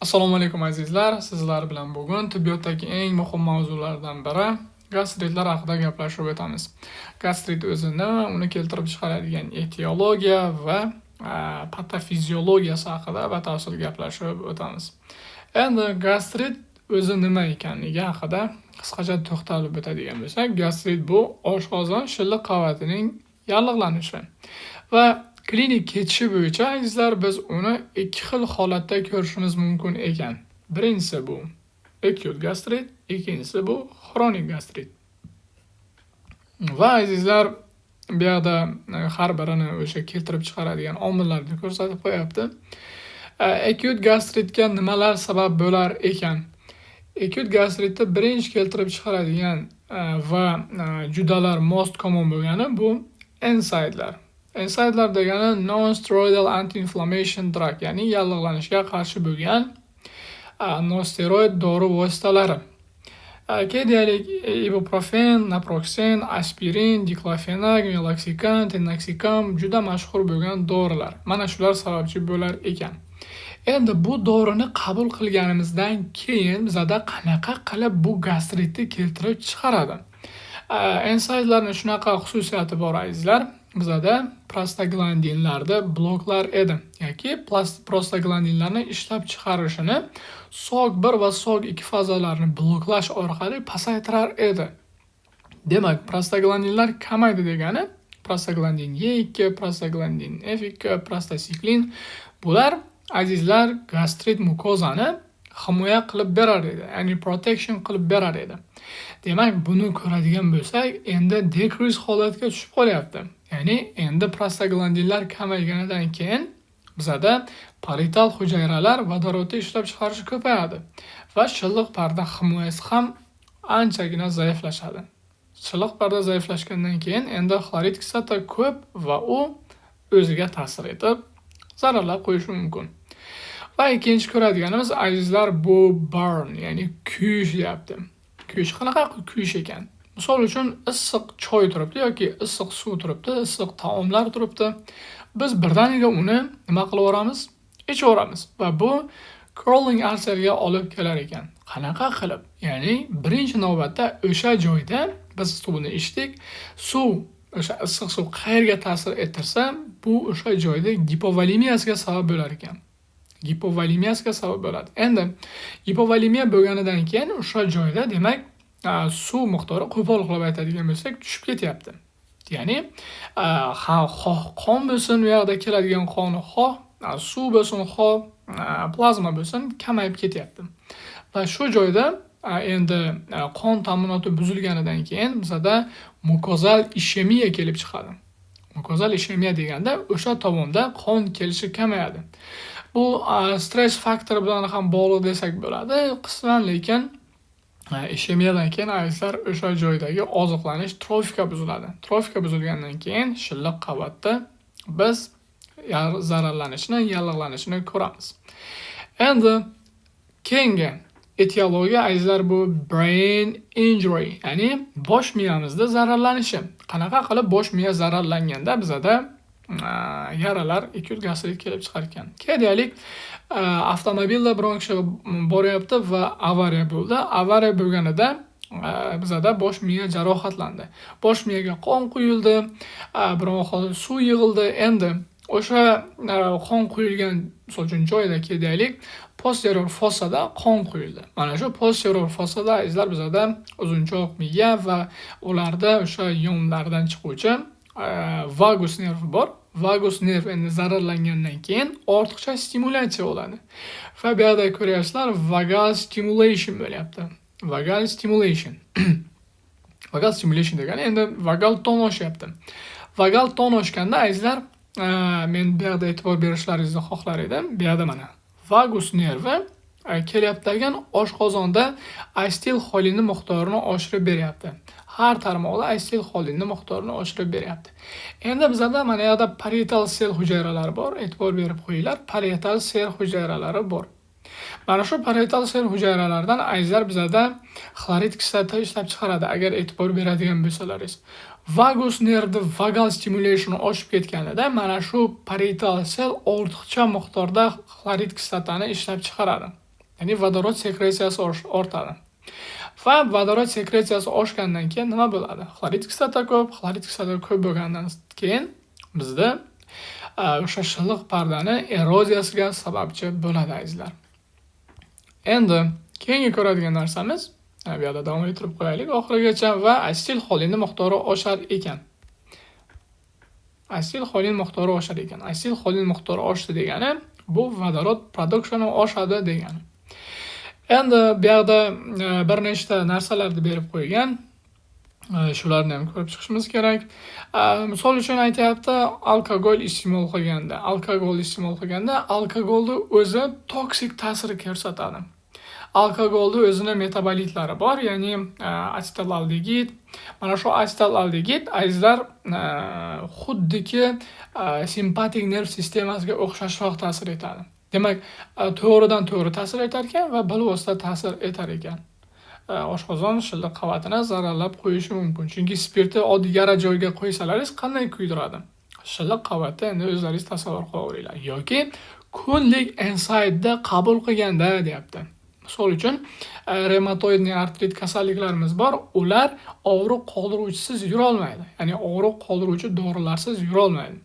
Assalomu alaykum azizlar. Sizlar bilan bugun tibbiyotdagi eng muhim mavzulardan biri gastritlar haqida gaplashib o'tamiz. Gastrit o'zi nima, uni keltirib chiqaradigan etiologiya va patofiziologiyasi haqida batafsil gaplashib o'tamiz. Endi gastrit o'zi nima ekanligi haqida qisqacha to'xtalib o'tadigan bo'lsak, gastrit bu oshqozon shilliq qavatining yallig'lanishi va klinik ketishi bo'yicha azizlar biz uni ikki xil holatda ko'rishimiz mumkin ekan. Birinchisi bu acute gastrit, ikkinchisi bu xronik gastrit. Va azizlar bu yerda har birini o'sha keltirib chiqaradigan omillarni ko'rsatib qo'yapti. Acute gastritga nimalar sabab bo'lar ekan? Acute gastritni birinchi keltirib chiqaradigan va judalar most common bo'lgani bu NSAIDlar. NSAIDlar degani non-steroidal anti-inflammation drug, ya'ni yallig'lanishga qarshi bo'lgan non-steroid dori vositalari. Deylik, ibuprofen, naproxen, aspirin, diklofenak, meloxicam, tenoxicam juda mashhur bo'lgan dorilar. Mana shular sababchi bo'lar ekan. Endi bu dorini qabul qilganimizdan keyin bizda qanaqa qilib bu gastritni keltirib chiqaradi? NSAIDlarning shunaqa xususiyati bor azizlar. Bizda prostaglandinlarda bloklar edi yoki prostaglandinlarni ishlab chiqarishini SOG1 va SOG2 fazalarini bloklash orqali pasaytirar edi. Demak, prostaglandinlar kamaydi degani prostaglandin E2, prostaglandin F2, prostacyclin bular azizlar gastrit mukozani himoya qilib berar edi, ya'ni protection qilib berar edi. Demak, buni ko'radigan bo'lsak, endi decrease holatga tushib qolyapti. Ya'ni endi prostaglandinlar kamayganidan keyin bizda parital hujayralar vodorodni ishlab chiqarishi ko'payadi va shilliq parda himoyasi ham anchagina zaiflashadi. Shilliq parda zaiflashgandan keyin endi xlorid kislota ko'p va u o'ziga ta'sir etib zararlab qo'yishi mumkin. Va ikkinchi ko'radiganimiz azizlar bu burn, ya'ni kuyish deyapti. Kuyish qanaqa kuyish ekan? Misol uchun issiq choy turibdi yoki issiq suv turibdi, issiq taomlar turibdi. Biz birdaniga uni nima qilib o'ramiz? Ichib o'ramiz va bu curling ulcerga olib kelar ekan. Qanaqa qilib? Ya'ni birinchi navbatda o'sha joyda biz suvni ichdik, suv o'sha issiq suv qayerga ta'sir ettirsa, bu o'sha joyda gipovolemiyasiga sabab bo'lar ekan. Gipovolemiyasiga sabab bo'ladi. Endi gipovolemiya bo'lganidan keyin o'sha joyda demak suv miqdori qo'pol qilib aytadigan bo'lsak tushib ketyapti. Ya'ni qon bo'lsin, u yoqda keladigan qon suv bo'lsin, plazma bo'lsin kamayib ketyapti. Va shu joyda endi qon ta'minoti buzilganidan keyin bizda mukozal ishemiya kelib chiqadi. Mukozal ishemiya deganda o'sha tomonda qon kelishi kamayadi. Bu stress faktori bilan ham bog'liq desak bo'ladi, qisman, lekin ishemiyadan keyin azizlar o'sha joydagi oziqlanish trofika buziladi. Trofika buzilgandan keyin shilliq qavatda biz zararlanishni, yallig'lanishni ko'ramiz. Endi keyingi etiologiya azizlar bu brain injury, ya'ni bosh miyamizda zararlanishi. Qanaqa qilib bosh miya zararlanganda bizda yaralar acute gastrit kelib chiqar ekan. Deylik, avtomobilda biron kishi boryapti va avariya bo'ldi. Avariya bo'lganida bizda bosh miya jarohatlandi. Bosh miyaga qon quyildi, biron xil suv yig'ildi. Endi o'sha qon quyilgan, misol uchun joyda deylik, posterior fossada qon quyildi. Mana shu posterior fossada azizlar bizda uzunchoq miya va ularda o'sha yonlardan chiquvchi vagus nerv bor. Vagus nerv endi zararlangandan keyin ortiqcha stimulyatsiya bo'ladi. Va bu yerda ko'ryapsizlar, vagal stimulation bo'lyapti. Vagal stimulation. Vagal stimulation degani endi vagal ton oshyapti. Vagal ton oshganda azizlar, men bu yerda e'tibor berishlaringizni xohlar edim. Bu yerda mana vagus nervi kelyaptigan oshqozonda asetil xolinni miqdorini oshirib beryapti. Har tarmoqda asetil xolinni miqdorini oshirib beryapti. Endi bizda mana yerda parietal sel hujayralari bor. E'tibor berib qo'yinglar, parietal sel hujayralari bor. Mana shu parietal sel hujayralaridan azizlar bizda xlorid kislota ishlab chiqaradi agar e'tibor beradigan bo'lsalaringiz. Vagus nervda vagal stimulation oshib ketganida mana shu parietal sel ortiqcha miqdorda xlorid kislotani ishlab chiqaradi. ya'ni vodorod sekretsiyasi ortadi. Va vodorod sekretsiyasi oshgandan keyin nima bo'ladi? Xlorid kislota ko'p bo'lgandan keyin bizda o'sha shilliq pardani eroziyasiga sababchi bo'ladi azizlar. Endi keyingi ko'radigan narsamiz, bu yerda davom ettirib qo'yaylik oxirigacha va asetil xolini miqdori oshar ekan. Asetil xolin miqdori oshar ekan. Asetil xolin miqdori oshdi degani bu vodorod produksioni oshadi degani. Endi bu yerda bir nechta narsalarni berib qo'ygan. Shularni ham ko'rib chiqishimiz kerak. Misol uchun aytayapti, alkogol iste'mol qilganda, alkogolni o'zi toksik ta'sir ko'rsatadi. Alkogolda o'zining metabolitlari bor, ya'ni asetaldegid. Mana shu asetaldegid azizlar xuddiki simpatik nerv sistemasiga o'xshashroq ta'sir etadi. Demak, to'g'ridan to'g'ri ta'sir etar ekan va bilvosita ta'sir etar ekan. Oshqozon shilliq qavatini zararlab qo'yishi mumkin. Chunki spirtni oddiy yara joyga qo'ysalaringiz qanday kuydiradi? Shilliq qavatni endi o'zlaringiz tasavvur qilaveringlar. Yoki kunlik NSAIDda qabul qilganda deyapti. Misol uchun, reumatoid artrit kasalliklarimiz bor, ular og'riq qoldiruvchisiz yura olmaydi. Ya'ni og'riq qoldiruvchi dorilarsiz yura olmaydi.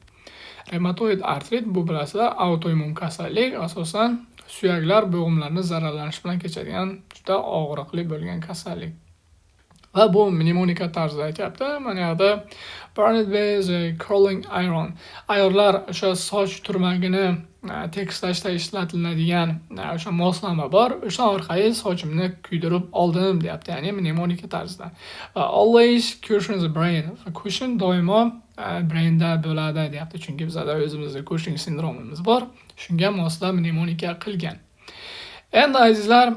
Reumatoid artrit bu bilasizlar autoimmun kasallik, asosan suyaklar bo'g'imlarning zararlanishi bilan kechadigan juda og'riqli bo'lgan kasallik. Va bu mnemonika tarzida aytyapti. Mana yerda burned with curling iron. Ayyorlar o'sha soch turmagini tekislashda ishlatiladigan o'sha moslama bor. O'sha orqali sochimni kuydirib oldim deyapti. Ya'ni mnemonika tarzida. Always cushions the brain. Cushion doimo brainda bo'ladi deyapti. Chunki bizda o'zimizda Cushing sindromimiz bor. Shunga moslab mnemonika qilgan. Endi azizlar,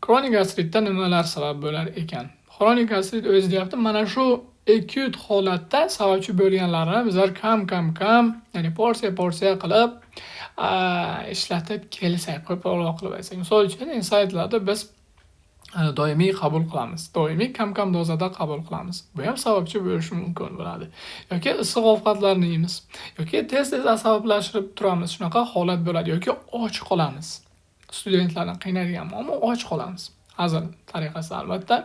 kronik gastritda nimalar sabab bo'lar ekan? Kronik gastrit o'zi deyapti, mana shu acute holatda sababchi bo'lganlarni bizlar kam, ya'ni porsiya qilib ishlatib kelsak, ko'proq qilib aytsak. Misol uchun, insightlarda biz doimiy qabul qilamiz. Doimiy kam dozada qabul qilamiz. Bu ham sababchi bo'lishi mumkin bo'ladi. Yoki issiq ovqatlarni yeymiz, yoki tez asablashib turamiz. Shunaqa holat bo'ladi yoki och qolamiz. Studentlarni qiynaydigan muammo och qolamiz. Hazil tariqasi albatta.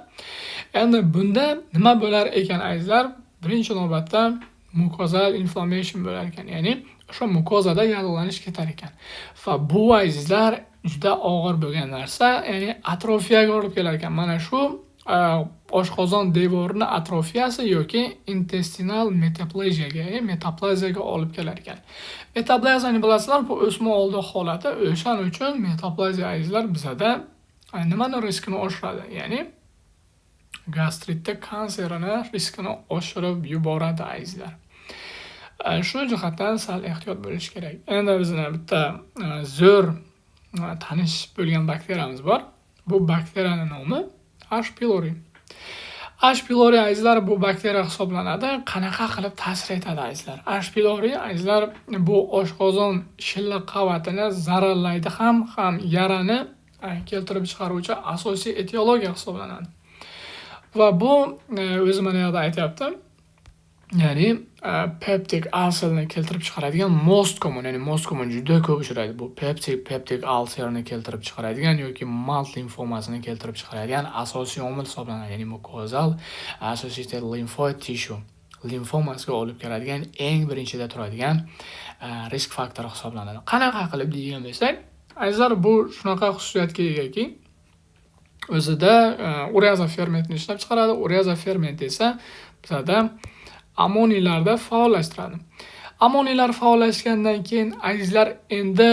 Endi bunda nima bo'lar ekan azizlar? Birinchi navbatda mukozal inflammation bo'lar ekan. Ya'ni o'sha mukozada yallig'lanish ketar ekan. Va bu azizlar juda og'ir bo'lgan narsa, ya'ni atrofiyaga olib kelar ekan. Mana shu oshqozon devorining atrofiyasi yoki intestinal metaplaziyaga olib kelar ekan. Metaplaziyani bilasizlar, bu o'sma oldi holati. O'shaning uchun metaplaziya azizlar bizada nimani riskini oshiradi? Ya'ni gastritda kanserini riskini oshirib yuboradi azizlar. Shu jihatdan sal ehtiyot bo'lish kerak. Endi bizning bitta zo'r tanish bo'lgan bakteriyamiz bor. Bu bakteriyaning nomi H. pylori. H. pylori azizlar bu bakteriya hisoblanadi. Qanaqa qilib ta'sir etadi azizlar? H. pylori azizlar bu oshqozon shilliq qavatini zararlaydi ham yarani keltirib chiqaruvchi asosiy etiologiya hisoblanadi. Va bu o'zi mana yerda aytayapti. Ya'ni peptic ulcerni keltirib chiqaradigan most common juda ko'p uchraydi. Bu peptic ulcerni keltirib chiqaradigan yoki malt limfomasini keltirib chiqaradigan asosiy omil hisoblanadi. Ya'ni mukozal associated lymphoid tissue limfomasiga olib keladigan eng birinchida turadigan risk faktori hisoblanadi. Qanaqa qilib degan bo'lsak, azizlar bu shunaqa xususiyatga egaki, o'zida ureaza fermentini ishlab chiqaradi. Ureaza ferment esa bizda amoniylarda faollashtiradi. Amoniylar faollashgandan keyin azizlar endi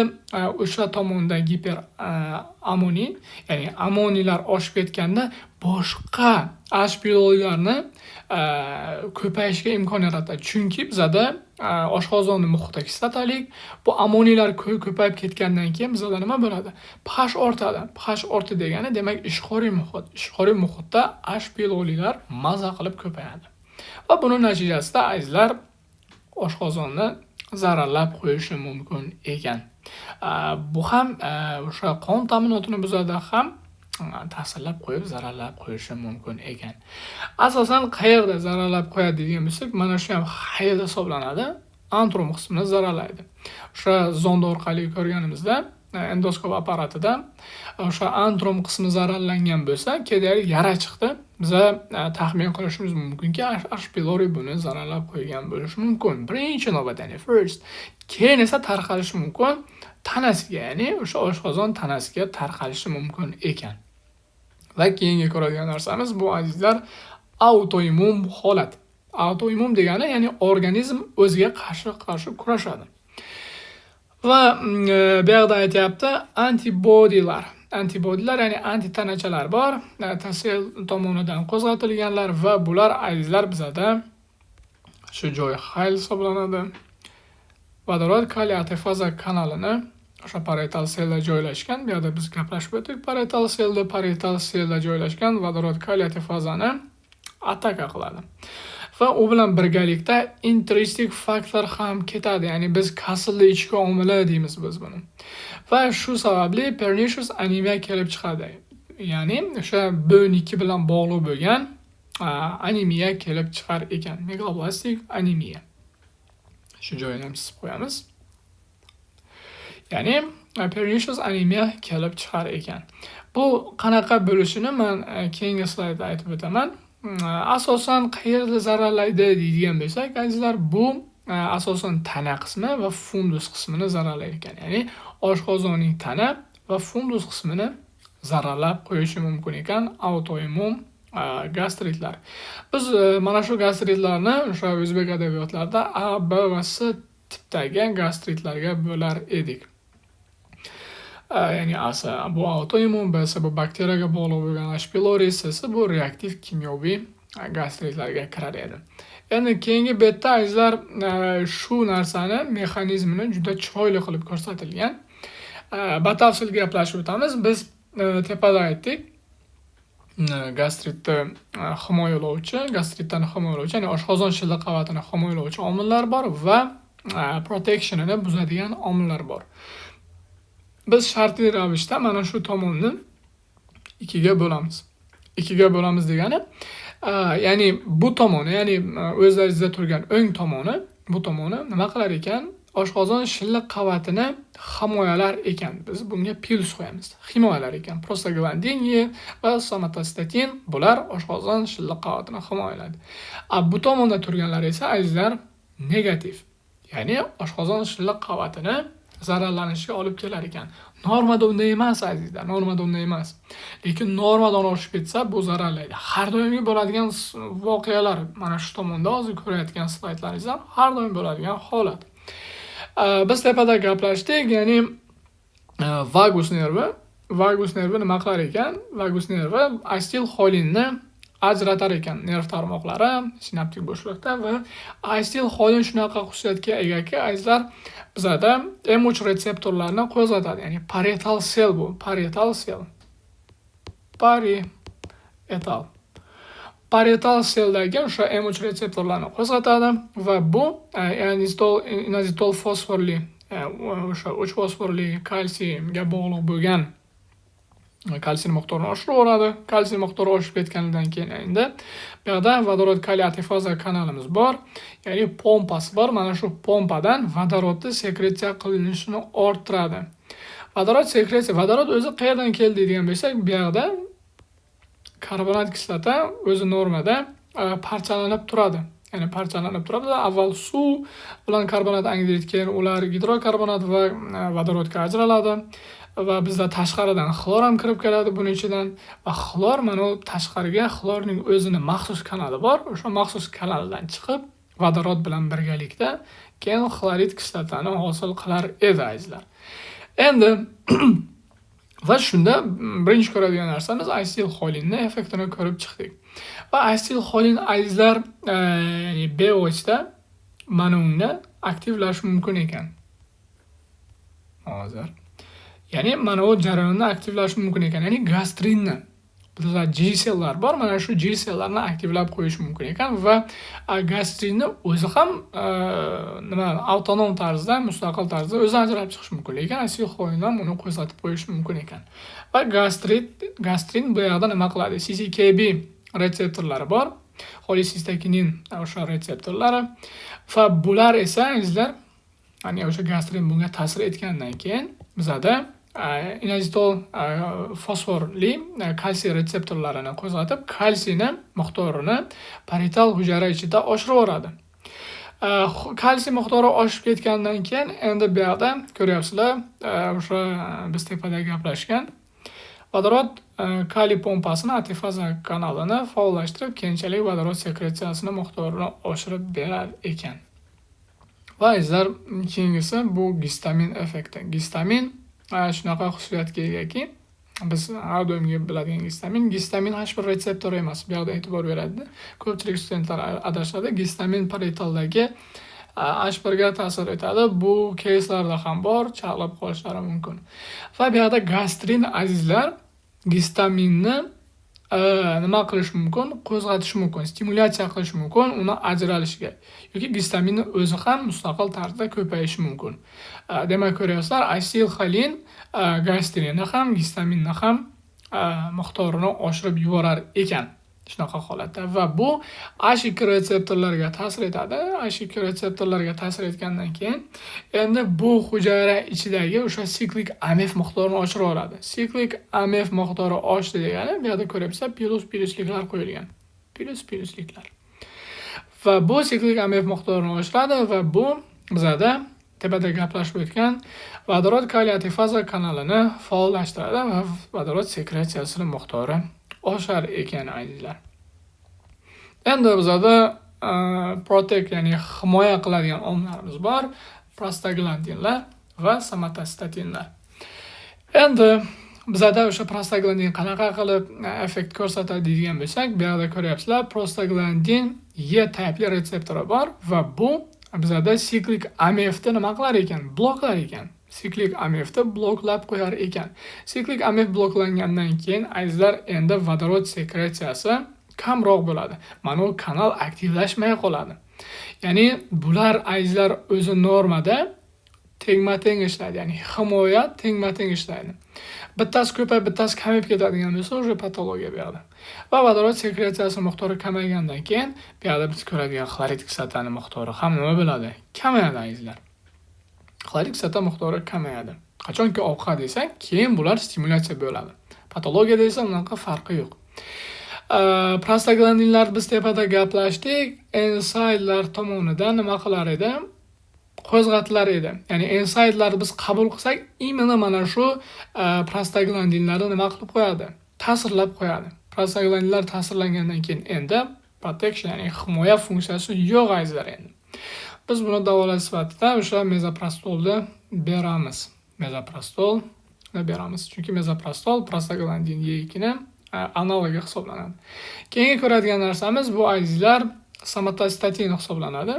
o'sha tomonda giper amoniy, ya'ni amoniylar oshib ketganda boshqa H. pylorilarni ko'payishiga imkon yaratadi. Chunki bizda oshqozonni muhiti kislotalik, bu amoniylar ko'payib ketgandan keyin bizda nima bo'ladi? pH ortadi. pH ortdi degani demak ishqoriy muhit. Ishqoriy muhitda H. pylorilar maza qilib ko'payadi. Va buning natijasida azizlar oshqozonni zararlab qo'yishi mumkin ekan. Bu ham o'sha qon ta'minotini buzadi ham ta'sirlab qo'yib zararlab qo'yishi mumkin ekan. Asosan qayerda zararlab qo'yadi degan bo'lsak, mana shu ham hayda hisoblanadi. Antrum qismini zararlaydi. O'sha zond orqali ko'rganimizda endoskop apparatida o'sha antrum qismi zararlangan bo'lsa, kedalik yara chiqdi. Biza taxmin qilishimiz mumkinki, H. pylori buni zararlab qo'ygan bo'lishi mumkin. Birinchi navbatda, first. Keyin esa tarqalishi mumkin tanasiga, ya'ni o'sha oshqozon tanasiga tarqalishi mumkin ekan. Va keyingi ko'radigan narsamiz bu azizlar autoimmun holat. Autoimmun degani ya'ni organizm o'ziga qarshi kurashadi. Va bu yerda aytayapti antibodilar. Antibodilar ya'ni antitanachalar bor, tasel tomonidan qo'zg'atilganlar va bular azizlar bizada shu joy xayl hisoblanadi. Vodorod kaliy atifaza kanalini o'sha parietal selda joylashgan. Bu yerda biz gaplashib o'tdik. Parietal selda joylashgan vodorod kaliy atifazani ataka qiladi. Va u bilan birgalikda intrinsic faktor ham ketadi. Ya'ni biz kasalli ichki omili deymiz biz buni. Va shu sababli pernicious anemiya kelib chiqadi. Ya'ni o'sha B12 bilan bog'liq bo'lgan anemiya kelib chiqar ekan. Megaloblastik anemiya. Shu joyini ham chizib qo'yamiz. Ya'ni pernicious anemiya kelib chiqar ekan. Bu qanaqa bo'lishini men keyingi slaydda aytib o'taman. Asosan qayerda zararlaydi deydigan bo'lsak, azizlar, bu asosan tana qismi va fundus qismini zararlaydi ekan. Ya'ni oshqozonning tana va fundus qismini zararlab qo'yishi mumkin ekan autoimmun gastritlar. Biz mana shu gastritlarni o'sha o'zbek adabiyotlarida A, B va C tipdagi gastritlarga bo'lar edik. Ya'ni A bu autoimmun, B bu bakteriyaga bog'liq bo'lgan H. pylori, C bu reaktiv kimyoviy gastritlarga kirar edi. Endi keyingi betda azizlar shu narsani mexanizmini juda chiroyli qilib ko'rsatilgan. Batafsil gaplashib o'tamiz. Biz tepada aytdik. Gastritdan himoyalovchi, ya'ni oshqozon shilliq qavatini himoyalovchi omillar bor va protectionini buzadigan omillar bor. Biz shartli ravishda mana shu tomonni ikkiga bo'lamiz. Ikkiga bo'lamiz degani, ya'ni bu tomoni, ya'ni o'zlaringizda turgan o'ng tomoni, bu tomoni nima qilar ekan? Oshqozon shilliq qavatini himoyalar ekan. Biz bunga plus qo'yamiz. Himoyalar ekan. Prostaglandin va somatostatin bular oshqozon shilliq qavatini himoyalaydi. Bu tomonda turganlar esa azizlar negativ. Ya'ni oshqozon shilliq qavatini zararlanishiga olib kelar ekan. Normada unday emas azizlar, normada unday emas. Lekin normadan oshib ketsa bu zararlaydi. Har doimgi bo'ladigan voqealar, mana shu tomonda hozir ko'rayotgan slaydlaringizda har doim bo'ladigan holat. Biz tepada gaplashdik, ya'ni vagus nervi nima qilar ekan? Vagus nervi asetilxolinni ajratar ekan nerv tarmoqlari sinaptik bo'shliqda va asetilxolin shunaqa xususiyatga egaki, azizlar, bizada M3 retseptorlarni qo'zg'atadi. Ya'ni parietal sel bu, parietal seldagi o'sha M3 retseptorlarni qo'zg'atadi va bu inazitol fosforli o'sha 3 fosforli kalsiyga bog'liq bo'lgan kalsiy miqdorini oshiraveradi. Kalsiy miqdori oshib ketganidan keyin endi bu yerda vodorod kaliy atifaza kanalimiz bor. Ya'ni pompasi bor. Mana shu pompadan vodorodni sekretsiya qilinishini orttiradi. Vodorod o'zi qayerdan keldi degan bo'lsak, bu yerda karbonat kislota o'zi normada parchalanib turadi. Ya'ni parchalanib turadi. Avval suv bilan karbonat angidrid, keyin ular gidrokarbonat va vodorodga ajraladi. Va bizda tashqaridan xlor ham kirib keladi buning ichidan va xlor mana tashqariga xlorning o'zini maxsus kanali bor. O'sha maxsus kanaldan chiqib vodorod bilan birgalikda keyin xlorid kislotani hosil qilar edi azizlar. Endi va shunda birinchi ko'radigan narsamiz asetilxolinning effektini ko'rib chiqdik. Va asetilxolin azizlar ya'ni B-vosita mana unda aktivlashishi mumkin ekan. Hozir ya'ni mana bu jarayonni aktivlash mumkin ekan. Ya'ni gastrinni bizda G sellar bor. Mana shu G sellarni aktivlab qo'yish mumkin ekan va gastrinni o'zi ham avtonom tarzda, mustaqil tarzda o'zi ajralib chiqish mumkin. Lekin asetilxolindan uni qo'zg'atib qo'yish mumkin ekan. Va gastrin bu yerda nima qiladi? CCKB retseptorlari bor. Xolisistokinin o'sha retseptorlari va bular esa azizlar, ya'ni o'sha gastrin bunga ta'sir etgandan keyin bizada inazitol fosforli kalsiy retseptorlarini qo'zg'atib, kalsiyni miqdorini parital hujayra ichida oshirib yuboradi. Kalsiy miqdori oshib ketgandan keyin endi bu yoqda ko'ryapsizlar, o'sha biz tepada gaplashgan vodorod kaliy pompasini atifaza kanalini faollashtirib, keyinchalik vodorod sekretsiyasini miqdorini oshirib berar ekan. Va izlar keyingisi bu gistamin effekti. Gistamin shunaqa xususiyatga egaki, biz har doimgi biladigan gistamin H1 retseptori emas. Bu yoqda e'tibor beradi. Ko'pchilik studentlar adashadi. Gistamin paritaldagi H1 ga ta'sir etadi. Bu keyslarda ham bor, chaqlab qolishlari mumkin. Va bu yoqda gastrin azizlar gistaminni nima qilish mumkin? Qo'zg'atish mumkin, stimulyatsiya qilish mumkin, uni ajralishiga yoki gistaminni o'zi ham mustaqil tarzda ko'payishi mumkin. Demak, ko'ryapsizlar, asetilxolin gastrinni ham, gistaminni ham miqdorini oshirib yuborar ekan shunaqa holatda. Va bu H2 retseptorlarga ta'sir etadi. H2 retseptorlarga ta'sir etgandan keyin endi bu hujayra ichidagi o'sha siklik AMF miqdorini oshirib oladi. Siklik AMF miqdori oshdi degani, bu yerda ko'ryapsizlar, plyusliklar qo'yilgan. Plyusliklar. Va bu siklik AMF miqdorini oshiradi va bu bizada tepada gaplashib o'tgan vodorod kaliy atifaza kanalini faollashtiradi va vodorod sekretsiyasining miqdori oshar ekan azizlar. Endi bizada protect, ya'ni himoya qiladigan omillarimiz bor, prostaglandinlar va somatostatinlar. Endi bizada o'sha prostaglandin qanaqa qilib effekt ko'rsatadi degan bo'lsak, bu yerda ko'ryapsizlar, prostaglandin E tipli retseptori bor va bu bizada siklik AMFni nima qilar ekan? Bloklar ekan. Siklik AMFni bloklab qo'yar ekan. Siklik AMF bloklangandan keyin azizlar endi vodorod sekretsiyasi kamroq bo'ladi. Mana u kanal aktivlashmay qoladi. Ya'ni bular azizlar o'zi normada tengma-teng ishlaydi. Ya'ni himoya tengma-teng ishlaydi. Bittasi ko'payib, bittasi kamayib ketadigan bo'lsa, o'sha patologiya beradi. Va vodorod sekretsiyasi miqdori kamaygandan keyin bu yerda biz ko'radigan xlorid kislotani miqdori ham nima bo'ladi? Kamayadi azizlar. Xlorid kislota miqdori kamayadi. Qachonki ovqat desak, keyin bular stimulyatsiya bo'ladi. Patologiyada esa unaqa farqi yo'q. Prostaglandinlar biz tepada gaplashdik, ensaytlar tomonidan nima qilar edi? Qo'zg'atilar edi. Ya'ni ensaytlarni biz qabul qilsak, imенно mana shu prostaglandinlarni nima qilib qo'yadi? Ta'sirlab qo'yadi. Prostaglandinlar ta'sirlangandan keyin endi protection, ya'ni himoya funksiyasi yo'q azizlar endi. Biz buni davolash sifatida o'sha mezoprostolni beramiz. Chunki mezoprostol prostaglandin E2 ni analogi hisoblanadi. Keyingi ko'radigan narsamiz bu azizlar somatostatin hisoblanadi.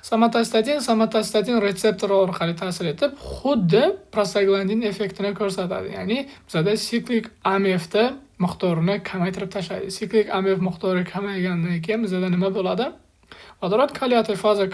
Somatostatin retseptori orqali ta'sir etib, xuddi prostaglandin effektini ko'rsatadi. Ya'ni bizada siklik AMFni miqdorini kamaytirib tashlaydi. Siklik AMF miqdori kamaygandan keyin bizada nima bo'ladi? Vodorod kaliy atifaza